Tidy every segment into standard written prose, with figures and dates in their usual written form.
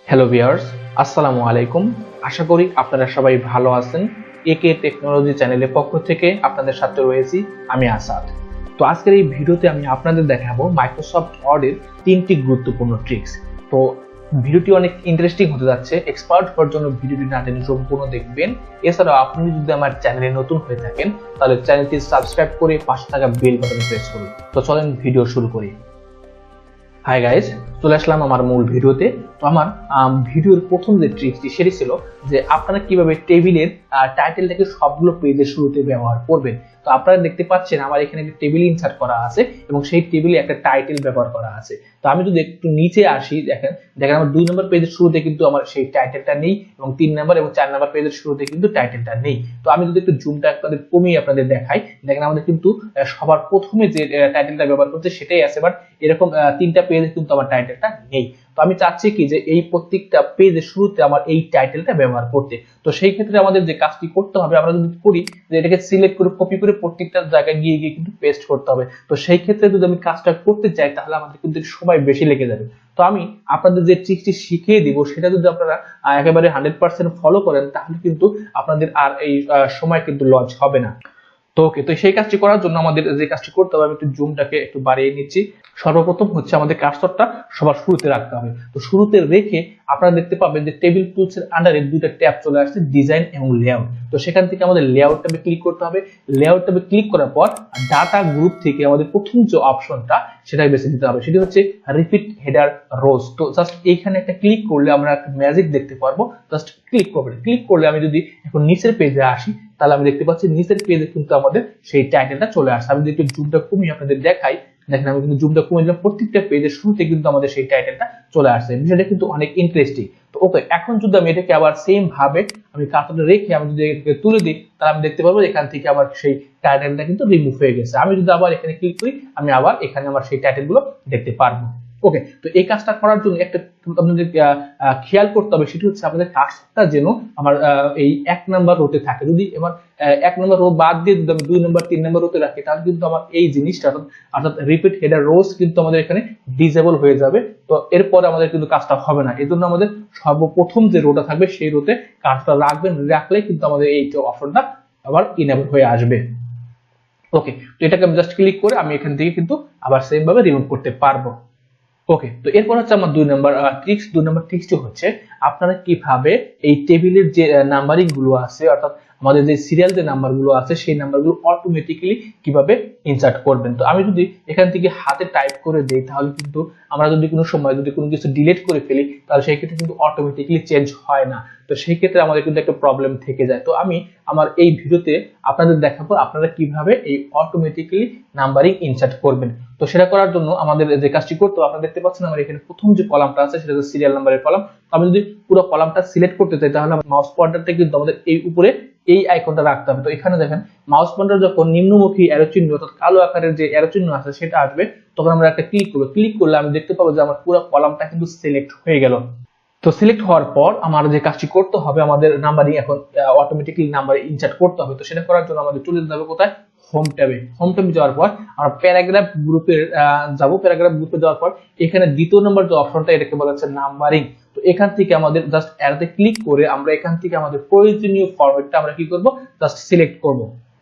Hello viewers, আসসালামু আলাইকুম। আশা করি আপনারা সবাই ভালো আছেন। একে টেকনোলজি চ্যানেলের পক্ষ থেকে আপনাদের সাথে রয়েছি আমি আসাদ। তো আজকের এই ভিডিওতে আমি আপনাদের দেখাবো মাইক্রোসফট ওয়ার্ডের 3টি গুরুত্বপূর্ণ ট্রিক্স। তো ভিডিওটি অনেক ইন্টারেস্টিং হতে যাচ্ছে। এক্সপার্ট হওয়ার জন্য ভিডিওটি না টেনে সম্পূর্ণ দেখবেন। এছাড়াও আপনি যদি আমার চ্যানেলে নতুন হয়ে থাকেন তাহলে চ্যানেলটি সাবস্ক্রাইব করে পাশে থাকা বেল বাটন প্রেস করুন। তো চলেন ভিডিও শুরু করি। হাই গাইজ, চলে আসলাম আমার মূল ভিডিওতে। তো আমার ভিডিওর প্রথম যে ট্রিকটি সেটি ছিল যে আপনারা কিভাবে টেবিলের টাইটেলটাকে সবগুলো পেজের শুরুতে ব্যবহার করবেন। তো আপনারা দেখতে পাচ্ছেন আমার এখানে একটা টেবিল ইনসার্ট করা আছে এবং সেই টেবিলে একটা টাইটেল ব্যবহার করা আছে। তো আমি যদি একটু নিচে আসি, দেখেন আমার 2 নম্বর পেজের শুরুতে কিন্তু আমার সেই টাইটেলটা নেই এবং 3 নম্বর এবং 4 নম্বর পেজের শুরুতে কিন্তু টাইটেলটা নেই। তো আমি যদি একটু জুমটা আপনাদের কমিয়ে আপনাদের দেখাই, দেখেন আমাদের কিন্তু সবার প্রথমে যে টাইটেলটা ব্যবহার করছে সেটাই আছে, বাট এরকম 3টা পেজে কিন্তু আমার টাইটেলটা নেই। তো আমি চাচ্ছি কি যে এই প্রত্যেকটা পেজের শুরুতে আমার এই টাইটেলটা ব্যবহার করতে। তো সেই ক্ষেত্রে আমাদের যে কাজটি করতে হবে, আমরা যদি করি যে এটাকে সিলেক্ট করে কপি করে প্রত্যেকটা জায়গায় গিয়ে গিয়ে কিন্তু পেস্ট করতে হবে। তো সেই ক্ষেত্রে যদি আমি কাজটা করতে চাই তাহলে আমাদের কিন্তু সময় বেশি লেগে যাবে। তো আমি আপনাদের যে ট্রিকটি শিখিয়ে দিব সেটা যদি আপনারা একেবারে 100% ফলো করেন তাহলে কিন্তু আপনাদের আর এই সময় কিন্তু লস হবে না। তো ওকে, তো সেই কাজটি করার জন্য আমাদের যে কাজটি করতে হবে, আমি একটু জুমটাকে একটু বাড়িয়ে নিচ্ছি। সর্বপ্রথম হচ্ছে আমাদের কার্সরটা সবার শুরুতে রাখতে হবে। তো শুরুতে রেখে আপনারা দেখতে পাবেন যে টেবিল টুলস এর আন্ডারে দুটো ট্যাব চলে আসছে, ডিজাইন এবং লেআউট। তো সেখান থেকে আমাদের লেআউট ট্যাবে ক্লিক করতে হবে। লেআউট ট্যাবে ক্লিক করার পর ডাটা গ্রুপ থেকে আমাদের প্রথম যে অপশনটা সেটাই বেছে নিতে হবে, সেটি হচ্ছে রিপিট হেডার রোজ। তো জাস্ট এইখানে একটা ক্লিক করলে আমরা একটা ম্যাজিক দেখতে পারবো। জাস্ট ক্লিক করবেন। ক্লিক করলে আমি যদি এখন নিচের পেজে আসি তাহলে আমি দেখতে পাচ্ছি নিচের পেজে কিন্তু আমাদের সেই টাইটেলটা চলে আসছে। আমি যদি একটু জুমটা কমিয়ে আপনাদের দেখাই, দেখেন আমি কিন্তু জুমটা কমিয়ে দিলাম, প্রত্যেকটা পেজের শুরুতে কিন্তু আমাদের সেই টাইটেলটা চলে আসছে। বিষয়টা কিন্তু অনেক ইন্টারেস্টিং। তো ওকে, এখন যদি আমি এটাকে আবার সেম ভাবে আমি কার্সরটা রেখে আমি যদি এটাকে তুলে দিই তাহলে আমি দেখতে পাবো এখান থেকে আমার সেই টাইটেলটা কিন্তু রিমুভ হয়ে গেছে। আমি যদি আবার এখানে ক্লিক করি আমি আবার এখানে আমার সেই টাইটেলগুলো দেখতে পারবো। ওকে, তো এই কাজটা করার জন্য একটা আপনাদের খেয়াল করতে হবে, সেটি হচ্ছে আপনাদের কার্সরটা যেন আমার এই 1 নাম্বার রোতে থাকে। যদি এবার 1 নাম্বার রো বাদ দিয়ে যদি আমি 2 নাম্বার 3 নাম্বার রোতে রাখি তাহলে কিন্তু আমার এই জিনিসটা অর্থাৎ রিপিট হেডার রোজ কিন্তু আমাদের এখানে ডিসেবল হয়ে যাবে। তো এরপরে আমাদের কিন্তু কাজটা হবে না। এই জন্য আমাদের সর্বপ্রথম যে রোটা থাকবে সেই রোতে কাজটা রাখবেন, রাখলেই কিন্তু আমাদের এই অপশনটা আবার ইনেবল হয়ে আসবে। ওকে, তো এটাকে আমি জাস্ট ক্লিক করে আমি এখান থেকে কিন্তু আবার সেম ভাবে রিমুভ করতে পারবো। ওকে, তো এরপর হচ্ছে আমার 2 নাম্বার ট্রিক্সটি হচ্ছে আপনারা কিভাবে এই টেবিলের যে নাম্বারিং গুলো আছে, অর্থাৎ আমাদের যে সিরিয়াল যে নাম্বারগুলো আছে সেই নাম্বারগুলো অটোমেটিক্যালি কিভাবে ইনসার্ট করবেন। তো আমি যদি এখান থেকে হাতে টাইপ করে দেই তাহলে কিন্তু আমরা যদি কোনো সময় যদি কোনো কিছু ডিলিট করে ফেলি তাহলে সেই ক্ষেত্রে কিন্তু অটোমেটিক্যালি চেঞ্জ হয় না। তো সেই ক্ষেত্রে আমাদের কিন্তু একটা প্রবলেম থেকে যায়। তো আমি আমার এই ভিডিওতে আপনাদের দেখাবো আপনারা কিভাবে এই অটোমেটিক্যালি নাম্বারিং ইনসার্ট করবেন। তো সেটা করার জন্য আমাদের যে কাজটি করতে হবে, আপনারা দেখতে পাচ্ছেন আমার এখানে প্রথম যে কলামটা আছে সেটা হচ্ছে সিরিয়াল নাম্বারের কলাম। আমি যদি পুরো কলামটা সিলেক্ট করতে চাই তাহলে মাউস পয়েন্টারটা কিন্তু আমাদের এই উপরে এই আইকনটা রাখতে হবে। তো এখানে দেখেন মাউস পয়েন্টার যখন নিম্নমুখী অ্যারো চিহ্ন অর্থাৎ কালো আকারের যে অ্যারো চিহ্ন আছে সেটা আসবে, তখন আমরা একটা ক্লিক করব। ক্লিক করলে আমি দেখতে পাবো যে আমার পুরো কলামটা কিন্তু সিলেক্ট হয়ে গেল। তো সিলেক্ট হওয়ার পর আমার যে কাজটি করতে হবে, আমাদের নাম্বারিং এখন অটোমেটিক্যালি নাম্বার ইনসার্ট করতে হবে। তো সেটা করার জন্য আমাদের চলে যেতে হবে কোথায়, হোম ট্যাবে। হোম ট্যাবে যাওয়ার পর আমরা প্যারাগ্রাফ গ্রুপে যাব। প্যারাগ্রাফ গ্রুপে যাওয়ার পর এখানে দ্বিতীয় নম্বর যে অপশনটা এটাকে বলা হচ্ছে নাম্বারিং। তো এখান থেকে আমাদের জাস্ট অ্যারোতে ক্লিক করে আমরা এখান থেকে আমাদের প্রয়োজনীয় ফরম্যাটটা আমরা কি করব, জাস্ট সিলেক্ট করব।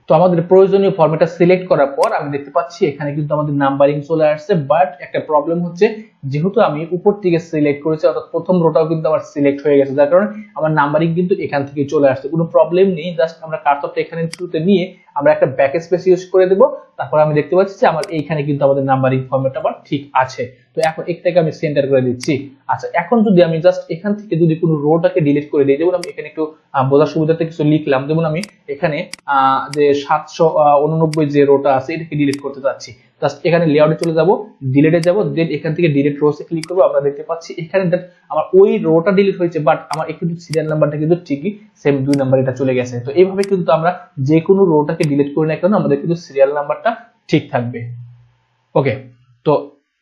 তো আমাদের প্রয়োজনীয় ফরম্যাটটা সিলেক্ট করার পর আমি দেখতে পাচ্ছি এখানে কিন্তু আমাদের নাম্বারিং চলে আসছে। বাট একটা প্রবলেম হচ্ছে, যেহেতু আমি উপর থেকে সিলেক্ট করেছি অর্থাৎ প্রথম রোটাও কিন্তু আমার সিলেক্ট হয়ে গেছে, যার কারণে আমার নাম্বারিং কিন্তু এখান থেকে চলে আসছে। কোনো প্রবলেম নেই, জাস্ট আমরা কার্সরটা এখানে শুরুতে নিয়ে আমরা একটা ব্যাক স্পেস ইউজ করে দেব। তারপর আমি দেখতে পাচ্ছি যে আমার এইখানে কিন্তু আমাদের নাম্বারিং ফরম্যাটটা আবার ঠিক আছে। তো এখন একটাকে আমি সেন্টার করে দিচ্ছি। আচ্ছা, এখন যদি আমি জাস্ট এখান থেকে যদি কোনো রোটাকে ডিলিট করে দিই, যেমন আমি এখানে একটু বোঝার সুবিধাতে কিছু লিখলাম, যেমন আমি এখানে যে 789 যে রোটা আছে এটাকে ডিলিট করতে চাচ্ছি। জাস্ট এখানে লেআউটে চলে যাব, ডিলিটে যাব, দেন এখান থেকে ডিলিট রোসে ক্লিক করব। আমরা দেখতে পাচ্ছি এখানে আমার ওই রোটা ডিলিট হয়েছে, বাট আমার কিন্তু সিরিয়াল নাম্বারটা কিন্তু ঠিকই সেম 2 নাম্বার এটা চলে গেছে। তো এইভাবে কিন্তু আমরা যে কোনো রোটাকে ডিলিট করি না কেন আমাদের কিন্তু সিরিয়াল নাম্বারটা ঠিক থাকবে। ওকে, তো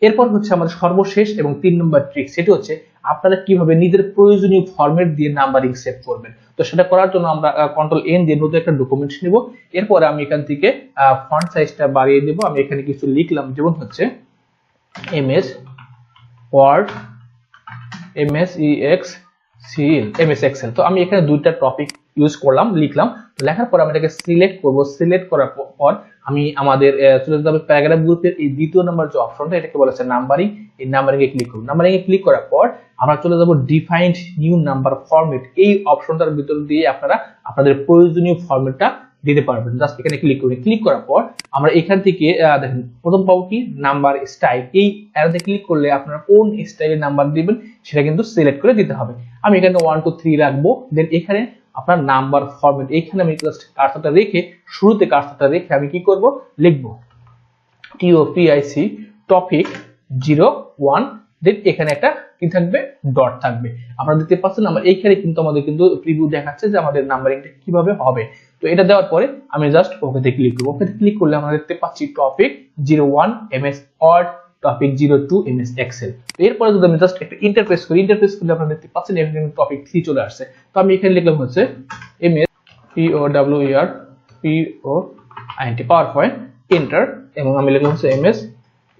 এরপর হচ্ছে আমাদের সর্বশেষ এবং 3 নম্বর ট্রিক, সেটি হচ্ছে আপনারা কিভাবে নিজের প্রয়োজনীয় ফরম্যাট দিয়ে নাম্বারিং সেভ করবেন। তো সেটা করার জন্য আমরা কন্ট্রোল এন দিয়ে নতুন একটা ডকুমেন্ট নিব। এরপরে আমি এখান থেকে ফন্ট সাইজটা বাড়িয়ে দেব। আমি এখানে কিছু লিখলাম, যেমন হচ্ছে এমএস ওয়ার্ড এমএস এক্সেল। তো আমি এখানে দুইটা টপিক ইউজ করলাম, লিখলাম। তো লেখার পর আমি এটাকে সিলেক্ট করব। সিলেক্ট করার পর আমি আমাদের চলে যেতে হবে প্যারাগ্রাফ গ্রুপের এই দ্বিতীয় নাম্বার যে অপশনটা, এটাকে বলা হচ্ছে নাম্বারিং। এই নাম্বারিং এ ক্লিক করব। নাম্বারিং এ ক্লিক করার পর আমরা চলে যাব ডিফাইন্ড নিউ নাম্বার ফরম্যাট। এই অপশনটার ভিতর দিয়ে আপনারা আপনাদের প্রয়োজনীয় ফরম্যাটটা দিতে পারবেন। জাস্ট এখানে ক্লিক করি। ক্লিক করার পর আমরা এখান থেকে দেখেন প্রথম পাবো কি নাম্বার স্টাইল। এই অ্যারোতে ক্লিক করলে আপনারা কোন স্টাইলে নাম্বার দিবেন সেটা কিন্তু সিলেক্ট করে দিতে হবে। আমি এখানে 1 2 3 রাখবো। দেন এখানে আপনার নাম্বার ফরম্যাট, এখানে আমি জাস্ট কার্সরটা রেখে, শুরুতে কার্সরটা রেখে আমি কি করব, লিখবো TOPIC টপিক 01। দেন এখানে একটা কি থাকবে, ডট থাকবে। আপনারা দেখতে পাচ্ছেন আমার এইখানে কিন্তু আমাদের কিন্তু প্রিভিউ দেখাচ্ছে যে আমাদের নাম্বারিংটা কিভাবে হবে। তো এটা দেওয়ার পরে আমি জাস্ট ওকেতে ক্লিক করব। ওকেতে ক্লিক করলে আমরা দেখতে পাচ্ছি topic 01 MS word, topic 02 MS excel. এরপরে যদি আমি জাস্ট একটা ইন্টারফেস করি, ইন্টারফেস করলে আপনারা দেখতে পাচ্ছেন এখানে টপিক 3 চলে আসছে। তো আমি এখানে লিখলাম হচ্ছে MS POWER power point, enter. এবং আমি লিখলাম হচ্ছে এমএস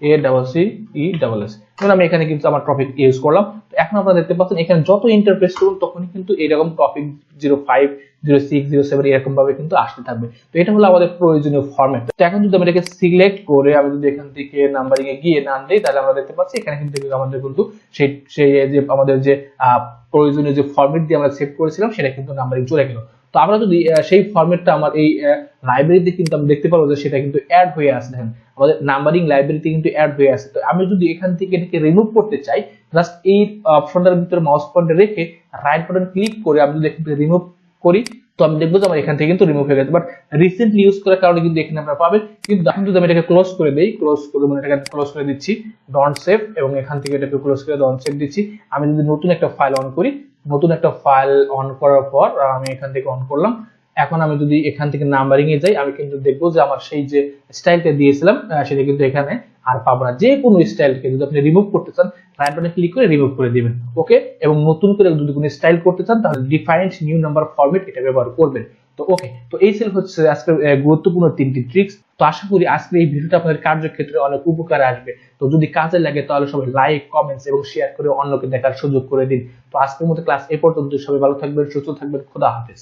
ACCESS। এখন আমি এখানে কিন্তু আমার টপিক ইউজ করলাম। তো এখন আপনারা দেখতে পাচ্ছেন এখানে যত ইন্টারফেস করুন তখনই কিন্তু এরকম টপিক 05 06 07 এরকম ভাবে কিন্তু আসতে থাকবে। তো এটা হলো আমাদের প্রয়োজনীয় ফরম্যাট। তো এখন যদি আমি এটাকে সিলেক্ট করে আমি যদি এখান থেকে নাম্বারিং এ গিয়ে নাম দেই, তাহলে আমরা দেখতে পাচ্ছি এখানে কিন্তু আমাদের কিন্তু সেই যে আমাদের যে প্রয়োজনীয় যে ফরম্যাট দিয়ে আমরা সেট করেছিলাম সেটা কিন্তু নাম্বারিং চলে গেল। তো আমরা যদি সেই ফরম্যাটটা আমার এই লাইব্রেরিতে কিন্তু আমি দেখতে পারবো যে সেটা কিন্তু অ্যাড হয়ে আসে। দেখেন আমাদের নাম্বারিং লাইব্রেরিতে কিন্তু অ্যাড হয়ে আসে। তো আমি যদি এখান থেকে এটাকে রিমুভ করতে চাই, জাস্ট এই অপশনটার ভিতরে মাউস পয়েন্টার রেখে রাইট বাটন ক্লিক করে আমি যদি এখান থেকে রিমুভ করি, তো আমি দেখবো যে আমার এখান থেকে কিন্তু রিমুভ হয়ে গেছে। বাট রিসেন্টলি ইউজ করার কারণে কিন্তু এখানে আপনারা পাবেন। কিন্তু এখন যদি আমি এটাকে ক্লোজ করে দেই, ক্লোজ করে মানে এটাকে ক্লোজ করে দিচ্ছি, ডন্ট সেভ, এবং এখান থেকে এটাকে ক্লোজ করে ডন্ট সেভ দিচ্ছি। আমি যদি নতুন একটা ফাইল অন করি, নতুন একটা ফাইল অন করার পর আমি এখান থেকে অন করলাম। এখন আমি যদি এখান থেকে নাম্বারিং এ যাই, আমি কিন্তু দেখবো যে আমার সেই যে স্টাইলটা দিয়েছিলাম সেটা কিন্তু এখানে আর পাবো না। যে কোনো স্টাইলকে যদি আপনি রিমুভ করতে চান, রাইট বাটনে ক্লিক করে রিমুভ করে দিবেন। ওকে, এবং নতুন করে যদি কোনো স্টাইল করতে চান তাহলে ডিফাইন্ড নিউ নাম্বার ফরম্যাট এটা ব্যবহার করবেন। তো ওকে, তো এই ছিল হচ্ছে আজকের গুরুত্বপূর্ণ 3টি ট্রিক্স। তো আশা করি আজকের এই ভিডিওটা আপনাদের কার্যক্ষেত্রে অনেক উপকারে আসবে। তো যদি কাজে লাগে তাহলে সবাই লাইক, কমেন্টস এবং শেয়ার করে অন্যকে দেখার সুযোগ করে দিন। তো আজকের মতো ক্লাস এ পর্যন্ত। সবাই ভালো থাকবেন, সুস্থ থাকবেন। খোদা হাফেজ।